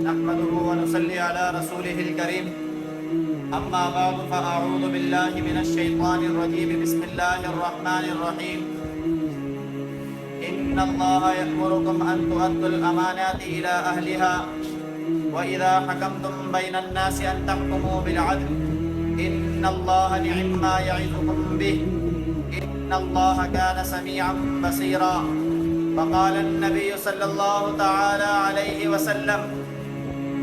نحمده ونصلي على رسوله الكريم أما بعد فأعوذ بالله من الشيطان الرجيم بسم الله الرحمن الرحيم إن الله يأمركم أن تؤدوا الأمانات إلى أهلها وإذا حكمتم بين الناس أن تحكموا بالعدل إن الله نعم ما يعظكم به إن الله كان سميعا بصيرا فقال النبي صلى الله تعالى عليه وسلم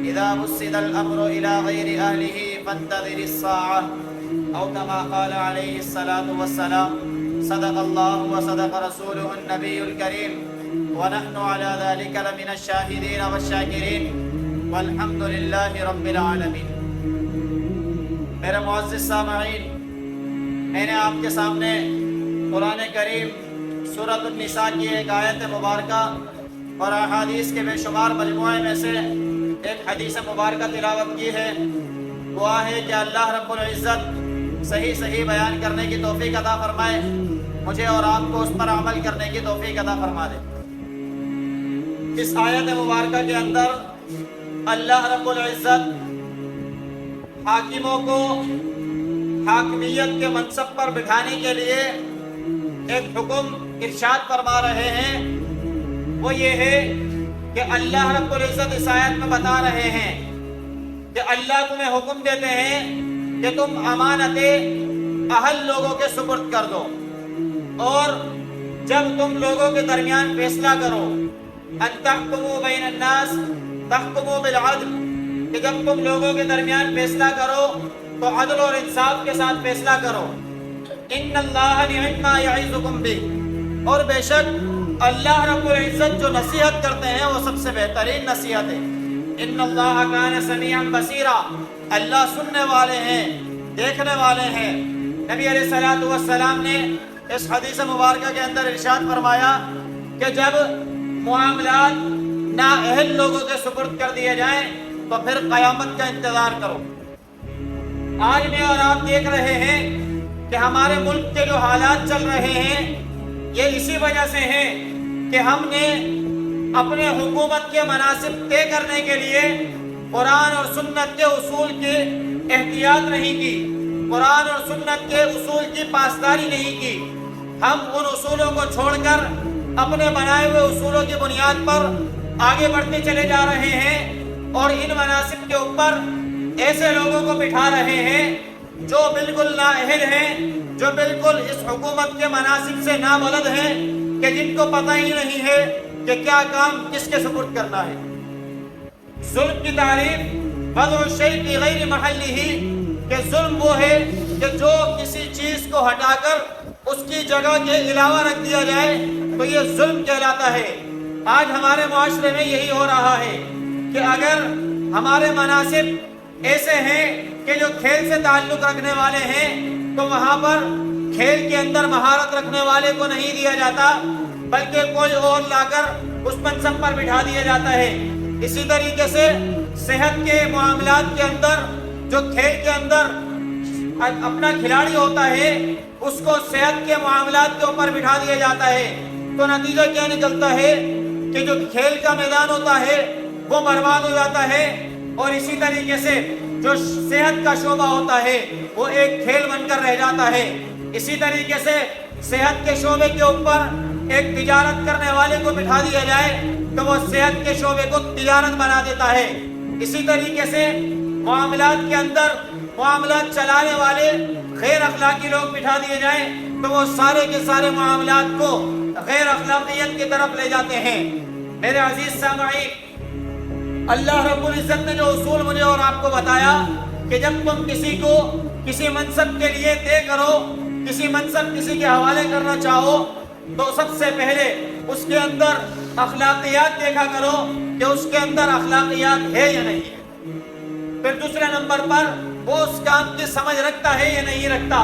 إذا وسد الأمر إلى غير أهله فانتظر الساعة أو كما قال عليه الصلاة والسلام صدق الله وصدق رسوله النبي الكريم ونحن على ذلك لمن الشاهدين والشاكرين والحمد لله رب العالمين. میرے معزز سامعین، میں نے آپ کے سامنے قرآن کریم سورۃ النساء کی ایک آیت مبارکہ اور احادیث کے بے شمار مجموعے میں سے ایک حدیث مبارکہ تلاوت کی ہے. دعا ہے کہ اللہ رب العزت صحیح بیان کرنے کی توفیق عطا فرمائے، مجھے اور آپ کو اس پر عمل کرنے کی توفیق عطا فرما دے. اس آیت مبارکہ کے اندر اللہ رب العزت حاکموں کو حاکمیت کے منصب پر بٹھانے کے لیے ایک حکم ارشاد فرما رہے ہیں. وہ یہ ہے کہ اللہ رب العزت اس آیت میں بتا رہے ہیں کہ اللہ تمہیں حکم دیتے ہیں کہ تم امانتیں اہل لوگوں کے سپرد کر دو، اور جب تم لوگوں کے درمیان فیصلہ کرو ان تحکموا بین الناس تحکموا بالعدل، کہ جب تم لوگوں کے درمیان فیصلہ کرو تو عدل اور انصاف کے ساتھ فیصلہ کرو. ان اللہ نعم ما یعظکم بہ، اور بے شک اللہ رب العزت جو نصیحت کرتے ہیں وہ سب سے بہترین نصیحت ہے. ان اللہ کان سمیعا بصیرا، اللہ سننے والے ہیں، دیکھنے والے ہیں. نبی علیہ الصلوۃ والسلام نے اس حدیث مبارکہ کے اندر ارشاد فرمایا کہ جب معاملات نااہل لوگوں کے سپرد کر دیے جائیں تو پھر قیامت کا انتظار کرو. آج میں اور آپ دیکھ رہے ہیں کہ ہمارے ملک کے جو حالات چل رہے ہیں یہ اسی وجہ سے ہیں کہ ہم نے اپنے حکومت کے مناصب طے کرنے کے لیے قرآن اور سنت کے اصول کی احتیاط نہیں کی، قرآن اور سنت کے اصول کی پاسداری نہیں کی. ہم ان اصولوں کو چھوڑ کر اپنے بنائے ہوئے اصولوں کی بنیاد پر آگے بڑھتے چلے جا رہے ہیں اور ان مناصب کے اوپر ایسے لوگوں کو بٹھا رہے ہیں جو بالکل نااہل ہیں، جو بالکل اس حکومت کے مناصب سے نابلد ہیں، کہ جن کو پتہ ہی نہیں ہے کہ کیا کام کس کے سپرد کرنا ہے. ظلم کی تعریف وضع الشیء فی غیر محلہ، کہ ظلم وہ ہے کہ جو کسی چیز کو ہٹا کر اس کی جگہ کے علاوہ رکھ دیا جائے تو یہ ظلم کہلاتا ہے. آج ہمارے معاشرے میں یہی ہو رہا ہے کہ اگر ہمارے مناصب ایسے ہیں کہ جو کھیل سے تعلق رکھنے والے ہیں تو وہاں پر کھیل کے اندر مہارت رکھنے والے کو نہیں دیا جاتا بلکہ کوئی اور لا کر اس منصب پر بٹھا دیا جاتا ہے. اسی طریقے سے صحت کے معاملات کے اندر جو کھیل کے اندر اپنا کھلاڑی ہوتا ہے اس کو صحت کے معاملات کے اوپر بٹھا دیا جاتا ہے. تو نتیجہ کیا نکلتا ہے کہ جو کھیل کا میدان ہوتا ہے وہ برباد ہو جاتا ہے، اور اسی طریقے سے جو صحت کا شعبہ ہوتا ہے وہ ایک کھیل بن کر رہ جاتا ہے. اسی طریقے سے صحت کے شعبے کے اوپر ایک تجارت کرنے والے کو بٹھا دیا جائے تو وہ صحت کے شعبے کو تجارت بنا دیتا ہے. اسی طریقے سے معاملات کے اندر معاملات چلانے والے غیر اخلاقی لوگ بٹھا دیے جائیں تو وہ سارے کے سارے معاملات کو غیر اخلاقیت کی طرف لے جاتے ہیں. میرے عزیز سامعین، اللہ رب العزت نے جو اصول مجھے اور آپ کو بتایا کہ جب تم کسی کو کسی منصب کے لیے طے کرو، کسی منصب کسی کے حوالے کرنا چاہو تو سب سے پہلے اس کے اندر اخلاقیات دیکھا کرو کہ اس کے اندر اخلاقیات ہے یا نہیں ہے. پھر دوسرے نمبر پر وہ اس کام کی سمجھ رکھتا ہے یا نہیں رکھتا،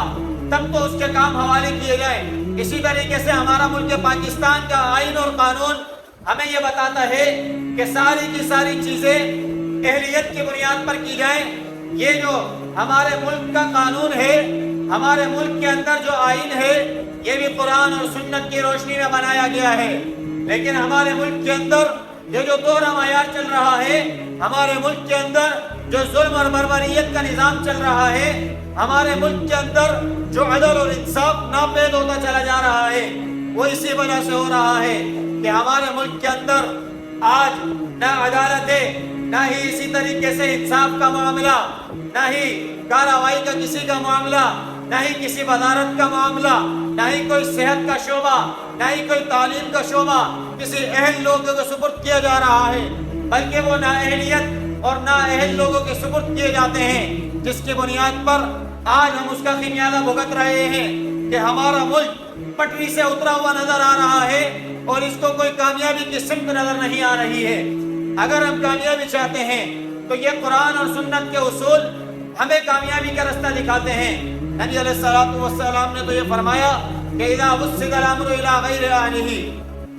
تب تو اس کے کام حوالے کیے جائیں. اسی طریقے سے ہمارا ملک پاکستان کا آئین اور قانون ہمیں یہ بتاتا ہے کہ ساری کی ساری چیزیں اہلیت کی بنیاد پر کی جائیں. یہ جو ہمارے ملک کا قانون ہے، ہمارے ملک کے اندر جو آئین ہے، یہ بھی قرآن اور سنت کی روشنی میں بنایا گیا ہے. لیکن ہمارے ملک کے اندر یہ جو دوہرا معیار چل رہا ہے ہمارے ملک کے اندر، جو ظلم اور بربریت کا نظام چل رہا ہے ہمارے ملک کے اندر، جو عدل اور انصاف ناپید ہوتا چلا جا رہا ہے، وہ اسی وجہ سے ہو رہا ہے کہ ہمارے ملک کے اندر آج نہ عدالت ہے، نہ ہی اسی طریقے سے انصاف کا معاملہ، نہ ہی کارروائی کا کسی کا معاملہ، نہ ہی کسی وزارت کا معاملہ، نہ ہی کوئی صحت کا شعبہ، نہ ہی کوئی تعلیم کا شعبہ کسی اہل لوگوں کو سپرد کیا جا رہا ہے، بلکہ وہ نااہلیت اور نااہل لوگوں کے سپرد کیے جاتے ہیں، جس کی بنیاد پر آج ہم اس کا خمیازہ بھگت رہے ہیں کہ ہمارا ملک پٹری سے اترا ہوا نظر آ رہا ہے اور اس کو کوئی کامیابی کی سمت نظر نہیں آ رہی ہے۔ اگر ہم کامیابی چاہتے ہیں تو یہ قرآن اور سنت کے اصول ہمیں کامیابی کا رستہ دکھاتے ہیں۔ نبی علیہ الصلوۃ والسلام نے تو یہ فرمایا کہ اذا وسد الامر الى غیر اہلہ،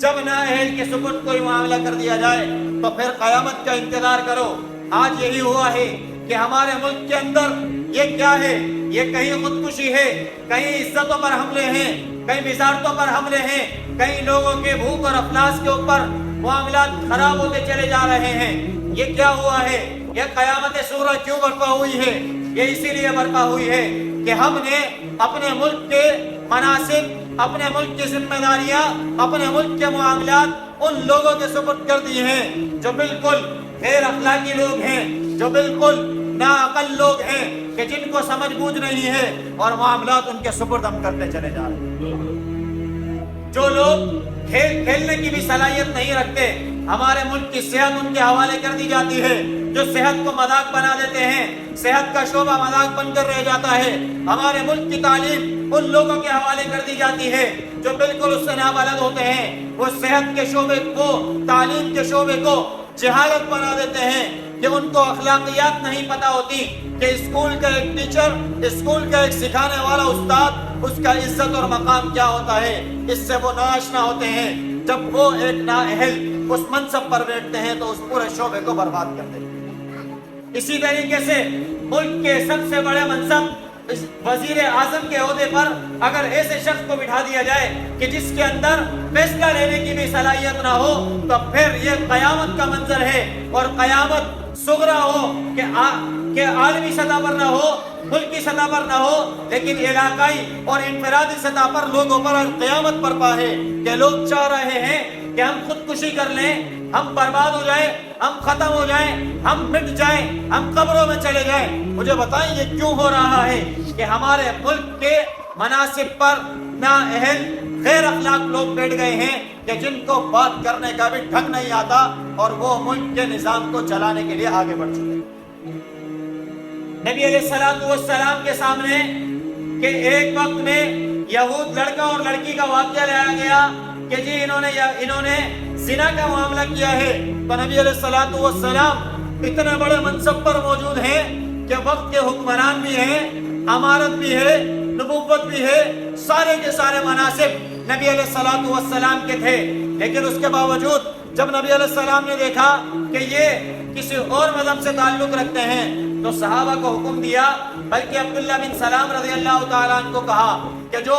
جب نااہل کے سپرد کوئی معاملہ کر دیا جائے تو پھر قیامت کا انتظار کرو۔ آج یہی ہوا ہے کہ ہمارے ملک کے اندر یہ کیا ہے؟ یہ کہیں خودکشی ہے، کہیں عزتوں پر حملے ہیں، کہیں وزارتوں پر حملے ہیں، کہیں لوگوں کے بھوک اور افلاس کے اوپر معاملات خراب ہوتے چلے جا رہے ہیں۔ یہ کیا ہوا ہے؟ یہ قیامت صغریٰ کیوں برپا ہوئی ہے؟ یہ اسی لیے برپا ہوئی ہے کہ ہم نے اپنے ملک کے مناسب، اپنے ملک کی ذمہ داریاں، اپنے ملک کے معاملات ان لوگوں کے سپرد کر دی ہیں جو بالکل غیر اخلاقی لوگ ہیں، جو بالکل ناعقل لوگ ہیں، کہ جن کو سمجھ بوجھ نہیں ہے اور معاملات ان کے سپرد ہم کرتے چلے جا رہے ہیں۔ جو لوگ کھیلنے کی بھی صلاحیت نہیں رکھتے، ہمارے ملک کی صحت ان کے حوالے کر دی جاتی ہے، جو صحت کو مذاق بنا دیتے ہیں، صحت کا شعبہ مذاق بن کر رہ جاتا ہے۔ ہمارے ملک کی تعلیم ان لوگوں کے حوالے کر دی جاتی ہے جو بالکل اس سے نابلد ہوتے ہیں۔ وہ صحت کے شعبے کو، تعلیم کے شعبے کو جہالت بنا دیتے ہیں کہ ان کو اخلاقیات نہیں پتہ ہوتی کہ اسکول کا ایک ٹیچر، اسکول کا ایک سکھانے والا استاد، اس کا عزت اور مقام کیا ہوتا ہے۔ اس سے وہ ناآشنا ہوتے ہیں۔ جب وہ ایک نااہل اس منصب پر بیٹھتے ہیں تو اس پورے شعبے کو برباد کر دیتے ہیں۔ اسی طریقے سے ملک کے سب سے بڑے منصب وزیر اعظم کے عہدے پر اگر ایسے شخص کو بٹھا دیا جائے کہ جس کے اندر فیصلہ لینے کی بھی صلاحیت نہ ہو، تو پھر یہ قیامت کا منظر ہے، اور قیامت صغریٰ ہو کہ عالمی سطح پر نہ ہو، ملکی سطح پر نہ ہو، لیکن علاقائی اور انفرادی سطح پر لوگوں پر قیامت برپا ہے کہ لوگ چاہ رہے ہیں کہ ہم خودکشی کر لیں، ہم برباد ہو جائیں، ہم ختم ہو جائیں، ہم مٹ جائیں، ہم قبروں میں چلے جائیں۔ مجھے بتائیں یہ کیوں ہو رہا ہے کہ ہمارے ملک کے مناصب پر نااہل غیر اخلاق لوگ بیٹھ گئے ہیں کہ جن کو بات کرنے کا بھی ڈھنگ نہیں آتا اور وہ ملک کے نظام کو چلانے کے لیے آگے بڑھ چکے ہیں۔ نبی علیہ الصلوۃ والسلام کے سامنے کہ ایک وقت میں یہود لڑکا اور لڑکی کا واقعہ لایا گیا کہ جی انہوں نے زنا کا معاملہ کیا ہے، تو نبی علیہ الصلوۃ والسلام اتنے بڑے منصب پر موجود ہیں کہ وقت کے حکمران بھی ہیں، امارت بھی ہے، نبوت بھی ہے، سارے کے سارے مناصب نبی علیہ الصلوۃ والسلام کے تھے، لیکن اس کے باوجود جب نبی علیہ السلام نے دیکھا کہ یہ کسی اور مذہب سے تعلق رکھتے ہیں تو صحابہ کو حکم دیا، بلکہ عبداللہ بن سلام رضی اللہ تعالیٰ عنہ کو کہا کہ جو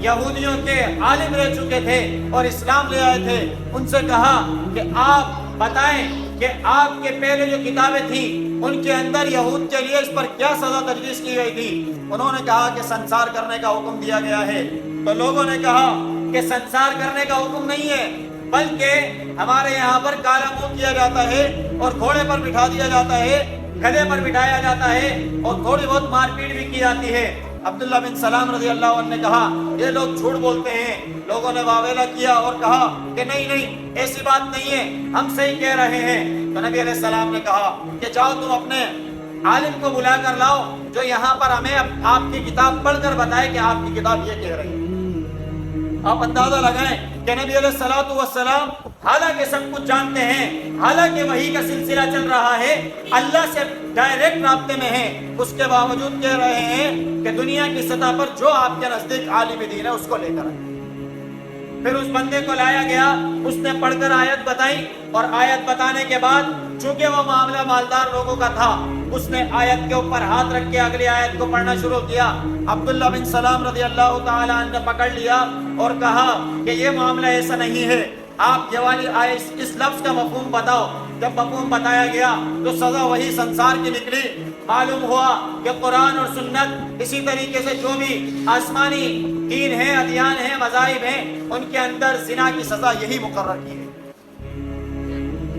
یہودیوں کے عالم رہ چکے تھے اور اسلام لے آئے تھے، ان سے کہا کہ آپ بتائیں کہ آپ کے پہلے جو کتابیں تھیں ان کے اندر یہود کے لیے اس پر کیا سزا تجویز کی گئی تھی۔ انہوں نے کہا کہ سنسار کرنے کا حکم دیا گیا ہے، تو لوگوں نے کہا کہ سنسار کرنے کا حکم نہیں ہے، بلکہ ہمارے یہاں پر کالا منہ کیا جاتا ہے اور گھوڑے پر بٹھا دیا جاتا ہے، گدھے پر بٹھایا جاتا ہے اور تھوڑی بہت مار پیٹ بھی کی جاتی ہے۔ عبداللہ بن سلام رضی اللہ عنہ نے کہا یہ لوگ جھوٹ بولتے ہیں۔ لوگوں نے واویلا کیا اور کہا کہ نہیں ایسی بات نہیں ہے، ہم صحیح کہہ رہے ہیں۔ تو نبی علیہ السلام نے کہا کہ جاؤ تم اپنے عالم کو بلا کر لاؤ جو یہاں پر ہمیں آپ کی کتاب پڑھ کر بتائے کہ آپ کی کتاب یہ کہہ رہی ہے۔ آپ اندازہ لگائیں کہ نبی علیہ الصلوۃ والسلام حالانکہ سب کچھ جانتے ہیں، حالانکہ وحی کا سلسلہ چل رہا ہے، اللہ سے ڈائریکٹ رابطے میں ہیں، اس کے باوجود کہہ رہے ہیں کہ دنیا کی سطح پر جو آپ کے نزدیک عالم دین ہے اس کو لے کر آئیں۔ پھر اس بندے کو لایا گیا، اس نے پڑھ کر آیت بتائی، اور آیت بتانے کے بعد چونکہ وہ معاملہ مالدار لوگوں کا تھا، اس نے آیت کے اوپر ہاتھ رکھ کے اگلی آیت کو پڑھنا شروع کیا۔ عبداللہ بن سلام رضی اللہ تعالی عنہ نے پکڑ لیا اور کہا کہ یہ معاملہ ایسا نہیں ہے، آپ یہ والی اس لفظ کا مفہوم بتاؤ۔ جب مفہوم بتایا گیا تو سزا وہی سنسار کی نکلی۔ معلوم ہوا کہ قرآن اور سنت اسی طریقے سے جو بھی آسمانی دین ہیں، ادیان ہیں، مذاہب ہیں، ان کے اندر زنا کی سزا یہی مقرر کی ہے۔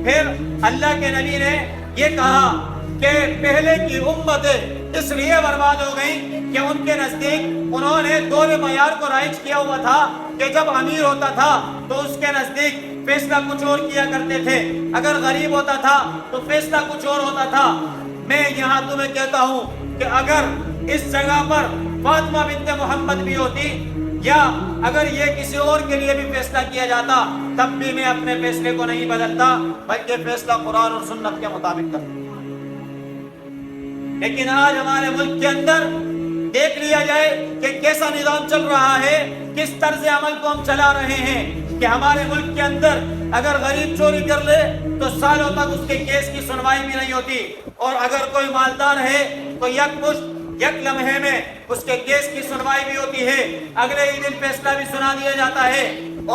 پھر اللہ کے نبی نے یہ کہا کہ پہلے کی امتیں اس لیے برباد ہو گئی کہ ان کے نزدیک انہوں نے دور معیار کو رائج کیا ہوا تھا کہ جب امیر ہوتا تھا تو اس کے نزدیک فیصلہ کچھ اور کیا کرتے تھے، اگر غریب ہوتا تھا تو فیصلہ کچھ اور ہوتا تھا۔ میں یہاں تمہیں کہتا ہوں کہ اگر اس جگہ پر فاطمہ بنت محمد بھی ہوتی یا اگر یہ کسی اور کے لیے بھی فیصلہ کیا جاتا، تب بھی میں اپنے فیصلے کو نہیں بدلتا، بلکہ فیصلہ قرآن اور سنت کے مطابق کرتا۔ لیکن آج ہمارے ملک کے اندر دیکھ لیا جائے کہ کیسا نظام چل رہا ہے، کس طرز عمل کو ہم چلا رہے ہیں کہ ہمارے ملک کے اندر اگر غریب چوری کر لے تو سالوں تک اس کے کیس کی سنوائی بھی نہیں ہوتی، اور اگر کوئی مالدار ہے تو یک لمحے میں اس کے کیس کی سنوائی بھی ہوتی ہے، اگلے ہی دن فیصلہ بھی سنا دیا جاتا ہے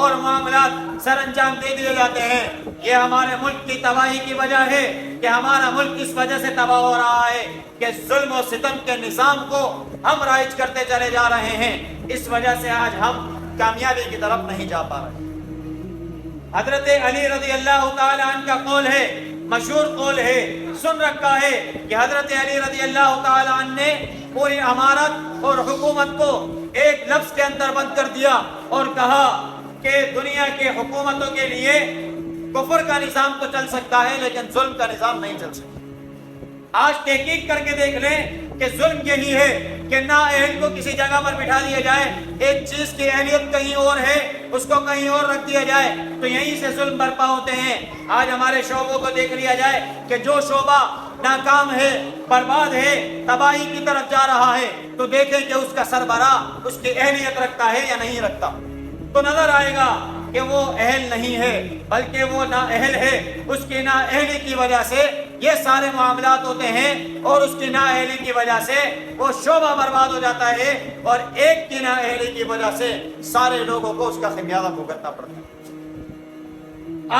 اور معاملات سر انجام دے دیے جاتے ہیں۔ یہ ہمارے ملک کی تباہی کی وجہ ہے کہ ہمارا ملک اس وجہ سے تباہ ہو رہا ہے کہ ظلم و ستم کے نظام کو ہم رائج کرتے چلے جا رہے ہیں۔ اس وجہ سے آج ہم کامیابی کی طرف نہیں جا پا رہے۔ حضرت علی رضی اللہ تعالی عنہ کا قول ہے، مشہور قول ہے، سن رکھا ہے کہ حضرت علی رضی اللہ تعالی عنہ نے پوری امارت اور حکومت کو ایک لفظ کے اندر بند کر دیا اور کہا کہ دنیا کے حکومتوں کے لیے کفر کا نظام تو چل سکتا ہے لیکن ظلم کا نظام نہیں چل سکتا۔ آج تحقیق کر کے دیکھ لیں کہ ظلم یہی ہے کہ نااہل کو کسی جگہ پر بٹھا دیا جائے، ایک چیز کی اہلیت کہیں اور ہے اس کو کہیں اور رکھ دیا جائے تو یہیں سے ظلم برپا ہوتے ہیں۔ آج ہمارے شعبوں کو دیکھ لیا جائے کہ جو شعبہ ناکام ہے، برباد ہے، تباہی کی طرف جا رہا ہے تو دیکھیں کہ اس کا سربراہ اس کی اہلیت رکھتا ہے یا نہیں رکھتا، تو نظر آئے گا کہ وہ اہل نہیں ہے بلکہ وہ نااہل ہے۔ اس کی نااہلی کی وجہ سے یہ سارے معاملات ہوتے ہیں اور اس کی نااہلی کی وجہ سے وہ شعبہ برباد ہو جاتا ہے اور ایک کی نااہلی کی وجہ سے سارے لوگوں کو اس کا خمیازہ بھگتنا پڑتا ہے۔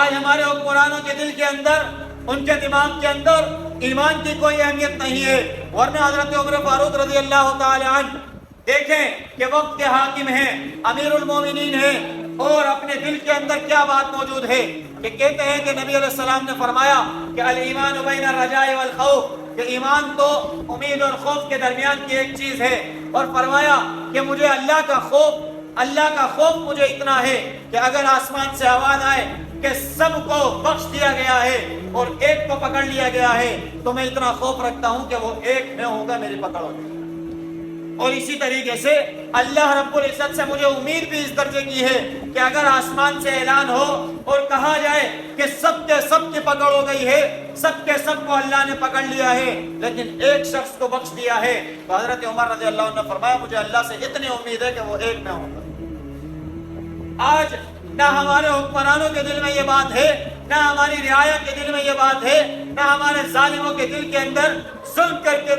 آج ہمارے حکمرانوں کے دل کے اندر، ان کے دماغ کے اندر ایمان کی کوئی اہمیت نہیں ہے، ورنہ حضرت عمر فاروق رضی اللہ تعالی عنہ دیکھیں کہ وقت کے حاکم ہیں، امیر المومنین ہیں، اور اپنے دل کے اندر کیا بات موجود ہے کہ کہتے ہیں کہ نبی علیہ السلام نے فرمایا کہ الایمان بین الرجاء والخوف، کہ ایمان تو امید اور خوف کے درمیان کی ایک چیز ہے، اور فرمایا کہ مجھے اللہ کا خوف مجھے اتنا ہے کہ اگر آسمان سے آواز آئے کہ سب کو بخش دیا گیا ہے اور ایک کو پکڑ لیا گیا ہے تو میں اتنا خوف رکھتا ہوں کہ وہ ایک میں ہوگا میری پکڑ ہوگی۔ اور اسی طریقے سے اللہ رب العزت سے مجھے امید بھی اس درجے کی ہے کہ اگر آسمان سے اعلان ہو اور کہا جائے کہ سب کے سب کی پکڑ ہو گئی ہے، سب کے سب کو اللہ نے پکڑ لیا ہے لیکن ایک شخص کو بخش دیا ہے، تو حضرت عمر رضی اللہ عنہ نے فرمایا مجھے اللہ سے اتنی امید ہے کہ وہ ایک میں ہوگا۔ آج نہ ہمارے حکمرانوں کے دل میں یہ بات ہے، نہ ہماری رعایا کے دل میں یہ بات ہے، نہ ہمارے ظالموں کے دل کے اندر ظلم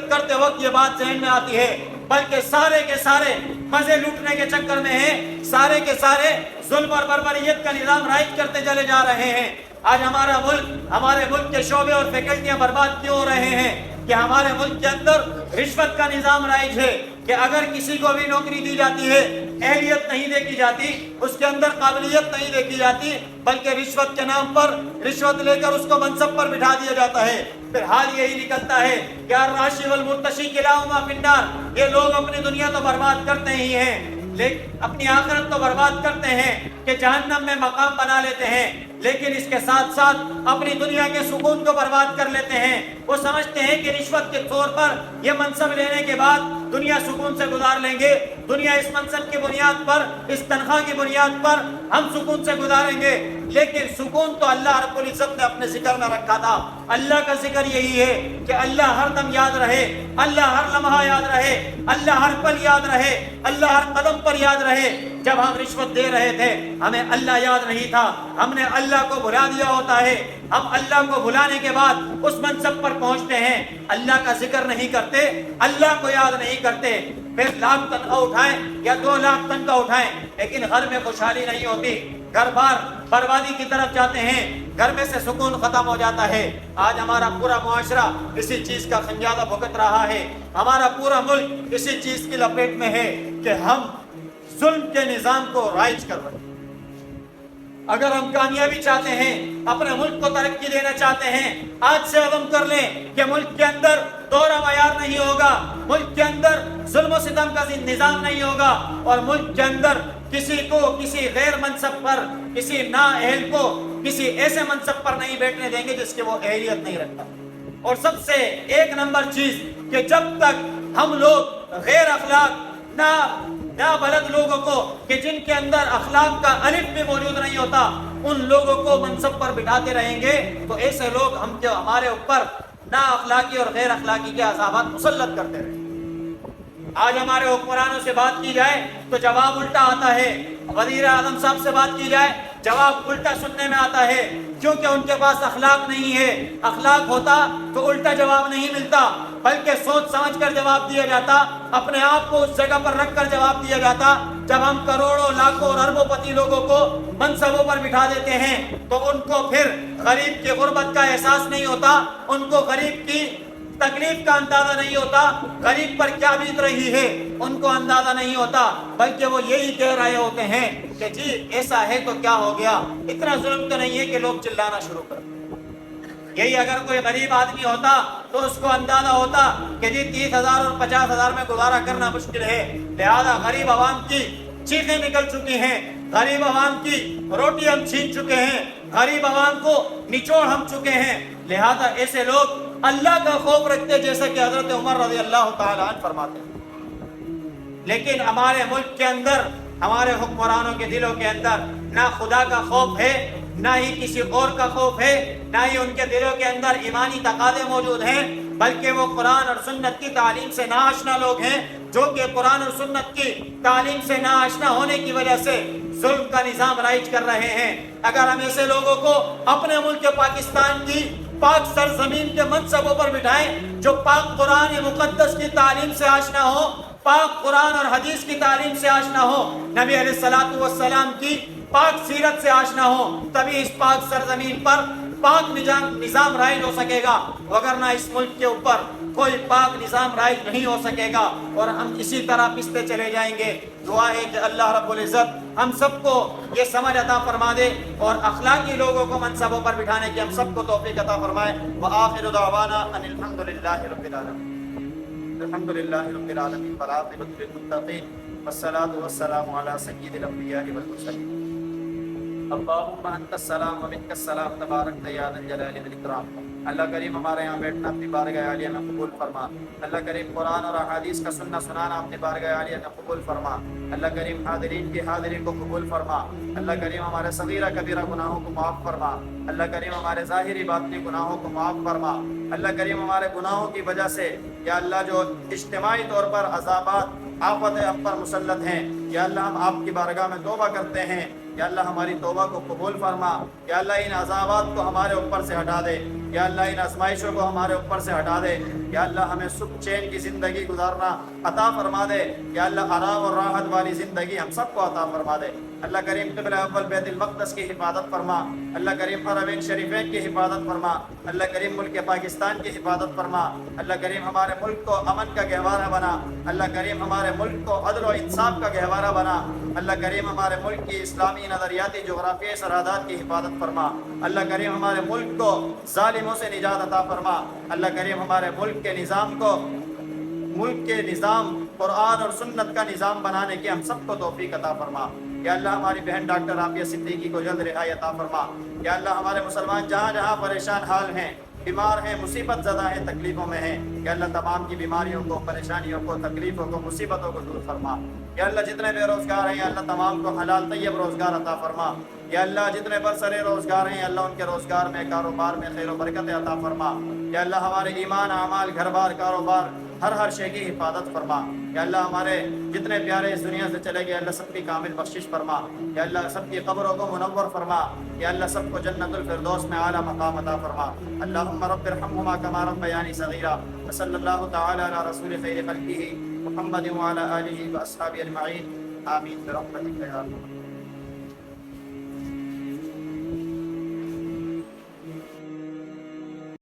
کرتے وقت یہ بات ذہن میں آتی ہے، بلکہ سارے کے سارے مزے لوٹنے کے چکر میں ہیں، سارے کے سارے ظلم اور بربریت کا نظام رائج کرتے چلے جا رہے ہیں۔ آج ہمارے ملک کے شعبے اور فیکلٹیاں برباد کیوں ہو رہے ہیں کہ ہمارے ملک کے اندر رشوت کا نظام رائج ہے کہ اگر کسی کو بھی نوکری دی جاتی ہے اہلیت نہیں دیکھی جاتی، اس کے اندر قابلیت نہیں دیکھی جاتی، بلکہ رشوت کے نام پر رشوت لے کر اس کو منصب پر بٹھا دیا جاتا ہے۔ پھر حال یہی نکلتا ہے کہ الراشی والمرتشی کلاہما فی النار، یہ لوگ اپنی دنیا تو برباد کرتے ہی ہیں لیکن اپنی آخرت تو برباد کرتے ہیں کہ جہنم میں مقام بنا لیتے ہیں، لیکن اس کے ساتھ ساتھ اپنی دنیا کے سکون کو برباد کر لیتے ہیں۔ وہ سمجھتے ہیں کہ رشوت کے طور پر یہ منصب لینے کے بعد دنیا سکون سے گزار لیں گے، دنیا اس منصب کی بنیاد پر، اس تنخواہ کی بنیاد پر ہم سکون سے گزاریں گے، لیکن سکون تو اللہ رب العزت نے اپنے ذکر میں رکھا تھا۔ اللہ کا ذکر یہی ہے کہ اللہ ہر دم یاد رہے، اللہ ہر لمحہ یاد رہے، اللہ ہر پل یاد رہے، اللہ ہر قدم پر یاد رہے۔ جب ہم رشوت دے رہے تھے ہمیں اللہ یاد نہیں تھا، ہم نے اللہ کو بھلا دیا ہوتا ہے، ہم اللہ کو بھلانے کے بعد اس منصب پر پہنچتے ہیں، اللہ کا ذکر نہیں کرتے، اللہ کو یاد نہیں کرتے، پھر لاکھ تنخواہ اٹھائیں یا 2 لاکھ تنخواہ اٹھائیں لیکن گھر میں خوشحالی نہیں ہوتی، گھر بار بربادی کی طرف جاتے ہیں، گھر میں سے سکون ختم ہو جاتا ہے۔ آج ہمارا پورا معاشرہ اسی چیز کا خمیازہ بھگت رہا ہے، ہمارا پورا ملک اسی چیز کی لپیٹ میں ہے کہ ہم ظلم کے نظام کو رائج کر رہے ہیں۔ اگر ہم کامیابی چاہتے ہیں، اپنے ملک کو ترقی دینا چاہتے ہیں، آج سے عزم کر لیں کہ ملک کے اندر دورہ معیار نہیں ہوگا، ملک کے اندر ظلم و ستم کا نظام نہیں ہوگا، اور ملک کے اندر کسی کو کسی غیر منصب پر، کسی نااہل کو کسی ایسے منصب پر نہیں بیٹھنے دیں گے جس کی وہ اہلیت نہیں رکھتا۔ اور سب سے ایک نمبر چیز کہ جب تک ہم لوگ غیر اخلاق نابلد لوگوں کو کہ جن کے اندر اخلاق کا الف بھی موجود نہیں ہوتا، ان لوگوں کو منصب پر بٹھاتے رہیں گے تو ایسے لوگ ہمارے اوپر نا اخلاقی اور غیر اخلاقی کے عذابات مسلط کرتے رہیں گے۔ آج ہمارے حکمرانوں سے بات کی جائے تو جواب الٹا آتا ہے، وزیر اعظم صاحب سے بات کی جائے جواب الٹا سننے میں آتا ہے، کیونکہ ان کے پاس اخلاق نہیں ہے۔ اخلاق ہوتا تو الٹا جواب نہیں ملتا، بلکہ سوچ سمجھ کر جواب دیا جاتا، اپنے آپ کو اس جگہ پر رکھ کر جواب دیا جاتا۔ جب ہم کروڑوں لاکھوں اور اربوں پتی لوگوں کو منصبوں پر بٹھا دیتے ہیں تو ان کو پھر غریب کی غربت کا احساس نہیں ہوتا، ان کو غریب کی تکلیف کا اندازہ نہیں ہوتا، غریب پر کیا بیت رہی ہے ان کو اندازہ نہیں ہوتا، بلکہ وہ یہی کہہ رہے ہوتے ہیں کہ جی ایسا ہے تو کیا ہو گیا، اتنا ظلم تو نہیں ہے کہ لوگ چلانا شروع کر۔ یہی اگر کوئی غریب آدمی ہوتا تو اس کو اندازہ ہوتا کہ جی 30,000 اور 50,000 میں گزارا کرنا مشکل ہے، لہذا غریب عوام کی چیخیں نکل چکی ہیں، غریب عوام کی روٹی ہم چھین چکے ہیں، غریب عوام کو نچوڑ ہم چکے ہیں، لہذا ایسے لوگ اللہ کا خوف رکھتے جیسا کہ حضرت عمر رضی اللہ تعالیٰ عنہ فرماتے ہیں۔ لیکن ہمارے ملک کے اندر، ہمارے حکمرانوں کے دلوں کے اندر نہ خدا کا خوف ہے، نہ ہی کسی اور کا خوف ہے، نہ ہی ان کے دلوں کے اندر ایمانی تقاضے موجود ہیں، بلکہ وہ قرآن اور سنت کی تعلیم سے ناآشنا لوگ ہیں، جو کہ قرآن اور سنت کی تعلیم سے ناآشنا ہونے کی وجہ سے ظلم کا نظام رائج کر رہے ہیں۔ اگر ہم ایسے لوگوں کو اپنے ملک پاکستان کی پاک سرزمین کے منصبوں پر بٹھائیں جو پاک قرآن مقدس کی تعلیم سے آشنا ہو، پاک قرآن اور حدیث کی تعلیم سے آشنا ہو، نبی علیہ الصلوۃ والسلام کی پاک سیرت سے آشنا ہو، تبھی اس پاک سرزمین پر پاک نظام رائج ہو سکے گا، وگرنہ اس ملک کے اوپر کوئی پاک نظام رائج نہیں ہو سکے گا، اور ہم اسی طرح پستے چلے جائیں گے۔ دعا ہے کہ اللہ رب العزت ہم سب کو یہ سمجھ عطا فرما دے اور اخلاقی لوگوں کو منصبوں پر بٹھانے کی ہم سب کو توفیق عطا فرمائے۔ وآخر دعوانا ان الحمد للہ رب العالمین، الحمد للہ رب العالمین، والعاقبۃ للمتقین، والصلاۃ والسلام علی سید الانبیاء والمرسلین۔ اللہم انت السلام و منک السلام، تبارک یا ذا الجلال والاکرام۔ اللہ کریم ہمارے یہاں بیٹھنا اپنی بارگاہ عالیہ میں قبول فرما۔ اللہ کریم قرآن اور احادیث کا سننا سنانا اپنی بارگاہ عالیہ میں قبول فرما۔ اللہ کریم حاضرین کی حاضری کو قبول فرما۔ اللہ کریم ہمارے صغیرہ کبیرہ گناہوں کو معاف فرما۔ اللہ کریم ہمارے ظاہری باطنی گناہوں کو معاف فرما۔ اللہ کریم ہمارے گناہوں کی وجہ سے یا اللہ جو اجتماعی طور پر عذابات آفتیں ہم پر مسلط ہیں، یا اللہ ہم آپ کی بارگاہ میں توبہ کرتے ہیں، یا اللہ ہماری توبہ کو قبول فرما۔ یا اللہ ان عذابات کو ہمارے اوپر سے ہٹا دے، یا اللہ ان آزمائشوں کو ہمارے اوپر سے ہٹا دے، یا اللہ ہمیں سکھ چین کی زندگی گزارنا عطا فرما دے، یا اللہ آرام اور راحت والی زندگی ہم سب کو عطا فرما دے۔ اللہ کریم قبلہ اول بیت المقدس کی حفاظت فرما۔ اللہ کریم حرمین شریفین کی حفاظت فرما۔ اللہ کریم ملک پاکستان کی حفاظت فرما۔ اللہ کریم ہمارے ملک کو امن کا گہوارہ بنا۔ اللہ کریم ہمارے ملک کو عدل و انصاف کا گہوارہ بنا۔ اللہ کریم ہمارے ملک کی اسلامی نظریاتی جغرافیائی سرحدات کی حفاظت فرما۔ اللہ کریم ہمارے ملک کو ظالموں سے نجات عطا فرما۔ اللہ کریم ہمارے ملک کے نظام کو، ملک کے نظام قرآن اور سنت کا نظام بنانے کی ہم سب کو توفیق عطا فرما۔ یا اللہ ہماری بہن ڈاکٹر عافیہ صدیقی کو جلد رہائی عطا فرما۔ یا اللہ ہمارے مسلمان جہاں جہاں پریشان حال ہیں، بیمار ہیں، مصیبت زدہ ہیں، تکلیفوں میں ہیں، یا اللہ تمام کی بیماریوں کو، پریشانیوں کو، تکلیفوں کو، مصیبتوں کو دور فرما۔ یا اللہ جتنے بے روزگار ہیں، یا اللہ تمام کو حلال طیب روزگار عطا فرما۔ یا اللہ جتنے برسرے روزگار ہیں، اللہ ان کے روزگار میں، کاروبار میں خیر و برکت عطا فرما۔ یا اللہ ہمارے ایمان، اعمال، گھر بار، کاروبار، ہر شے کی حفاظت فرما۔ یا اللہ ہمارے جتنے پیارے اس دنیا سے چلے گئے، اللہ سب کی کامل بخشش فرما۔ یا اللہ سب کی قبروں کو منور فرما۔ یا اللہ سب کو جنت الفردوس میں اعلیٰ مقام عطا فرما۔ اللہم رب ارحمہما کما ربیانی صغیرا۔ وصلی اللہ تعالی علی رسول خیر خلقہ محمد وعلی آلہ واصحابہ اجمعین، آمین برحمتک یا رب۔